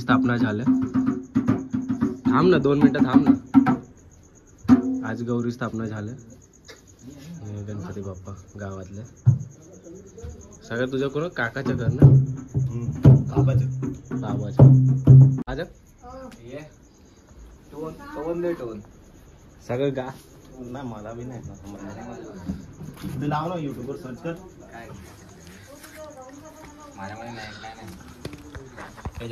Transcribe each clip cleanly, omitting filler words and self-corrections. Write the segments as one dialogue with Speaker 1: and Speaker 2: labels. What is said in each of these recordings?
Speaker 1: गौरी स्थापना झाल्या. थांब ना 2 मिनिटं थांब ना. आज गौरी स्थापना झाल्या. गणपती बाप्पा गावातले सगळं तुझ्या कोण काकाच्या घर ना. बाबाच्या माझ्या सगळं गा
Speaker 2: नाही मला बी नाही ते लाव ना युट्यूबवर सर्च कर.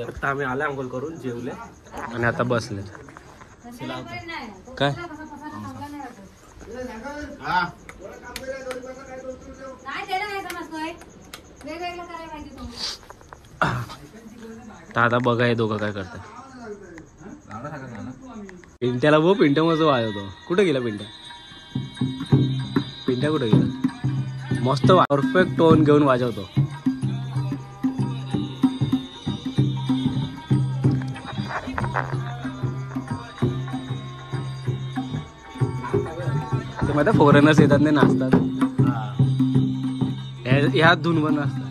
Speaker 1: आता आम्ही आले अंघोळ करून जेवले आणि आता बसले. काय आता बघा हे दोघं काय करतात. पिंट्याला भाऊ पिंट्या मस्त वाजवतो. कुठे गेला पिंट्या? पिंट्या कुठे गेला? मस्त परफेक्ट टोन घेऊन वाजवतो. ते माझ्या फॉरेनर्स येतात नाही नाचतात. ह्या धून पण असतात.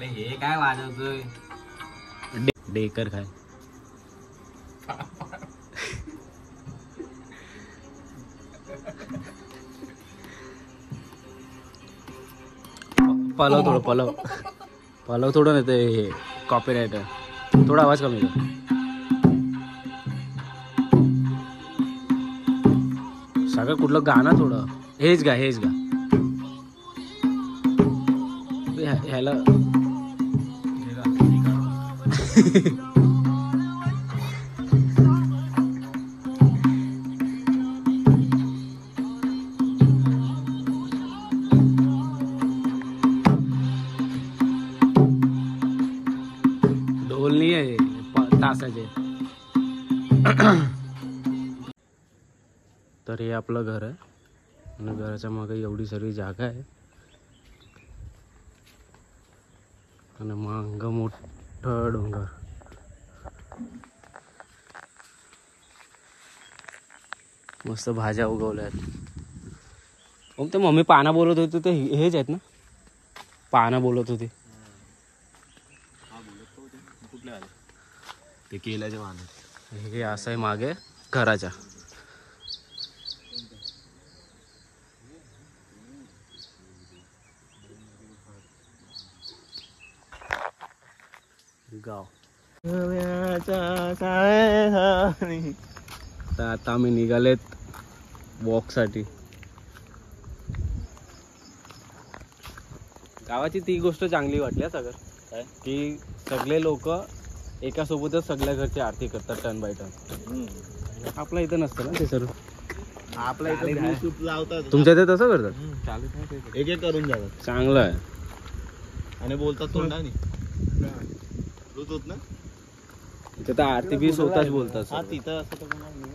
Speaker 2: हे काय वाजवतोय?
Speaker 1: डेकर काय पलव थोडं पलव थोडं नाही ते कॉपीराइट आहे. थोडा आवाज कमी कर. सगळं कुठलं गाणं थोडं हेच गा ह्याला ढोल नाही आहे तासाचे. तर हे आपलं घर आहे आणि घराच्या मागे एवढी सगळी जागा आहे आणि मांग मोठं डोंगर. मस्त भाज्या उगवल्या आहेत. ते मम्मी पाना बोलत होती ते हेच आहेत ना? पाना बोलत होती
Speaker 2: ते केल्याचे वाहन.
Speaker 1: हे असं आहे मागे घराच्या. गाव. तर आता आम्ही निघालेत वॉकसाठी. गावाची ती गोष्ट चांगली वाटली सगळं काय की सगळे लोक एका सोबतच सगळ्या घरची आरती करतात टर्न बाय टर्न. आपल्या इथं नसतं ना ते सर्व.
Speaker 2: आपल्या इथे लावतात.
Speaker 1: तुमच्या इथे तसं करतात?
Speaker 2: एक करून जातात.
Speaker 1: चांगलं आहे.
Speaker 2: आणि बोलतात तोंडाने होत ना
Speaker 1: तिथे तर आरती बी स्वतःच बोलतात.
Speaker 2: हा तिथं असं तर कोणाला नाही.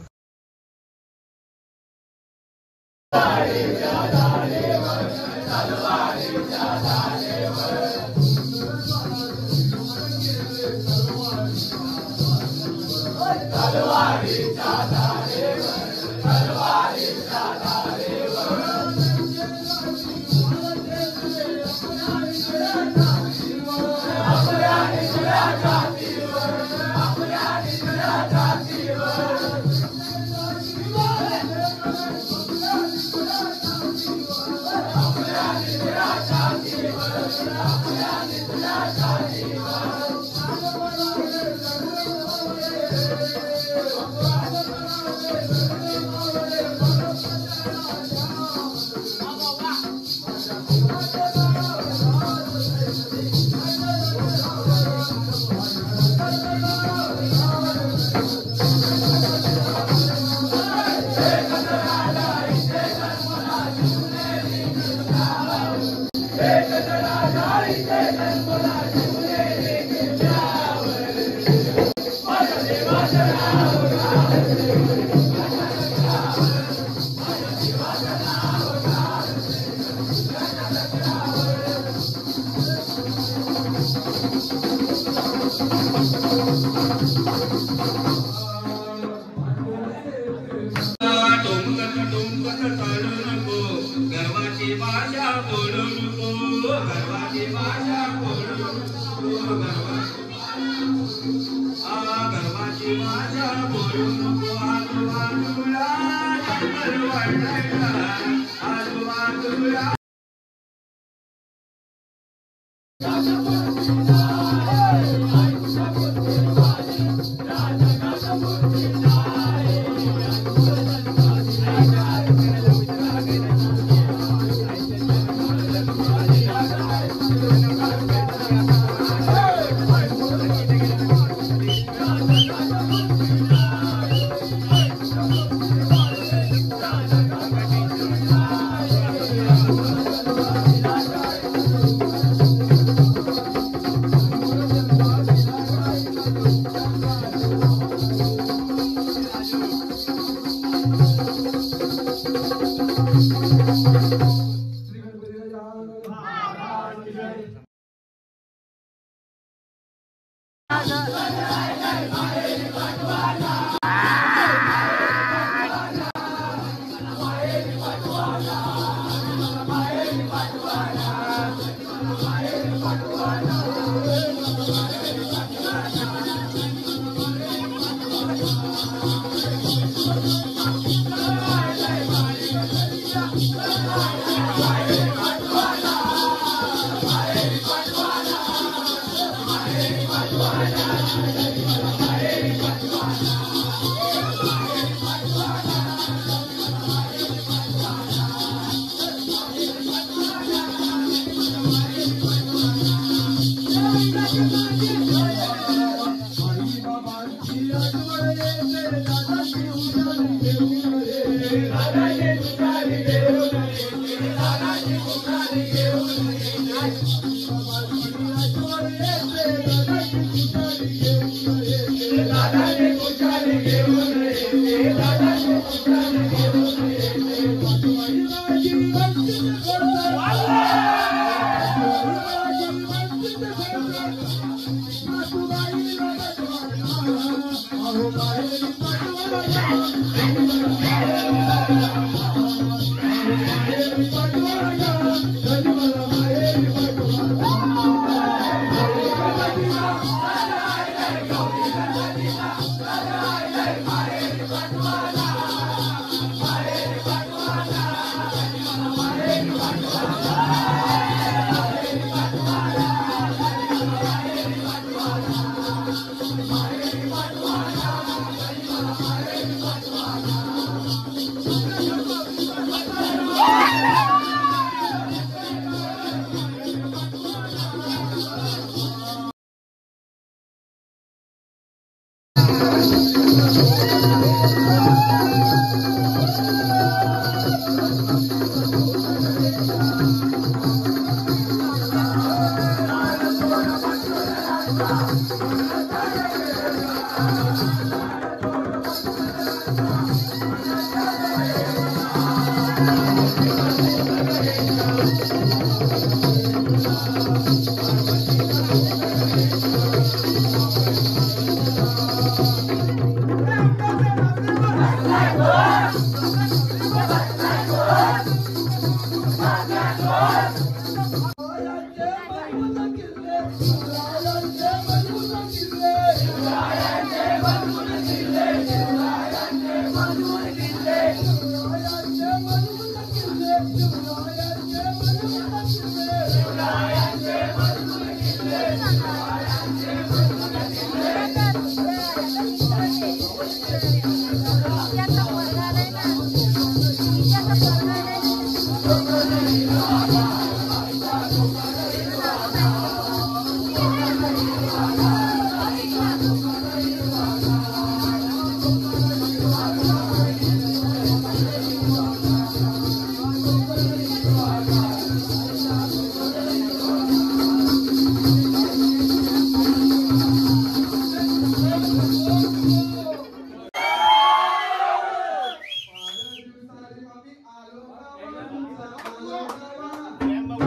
Speaker 3: गर्वाची भाषा बोलू नको.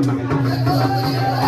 Speaker 2: Thank you.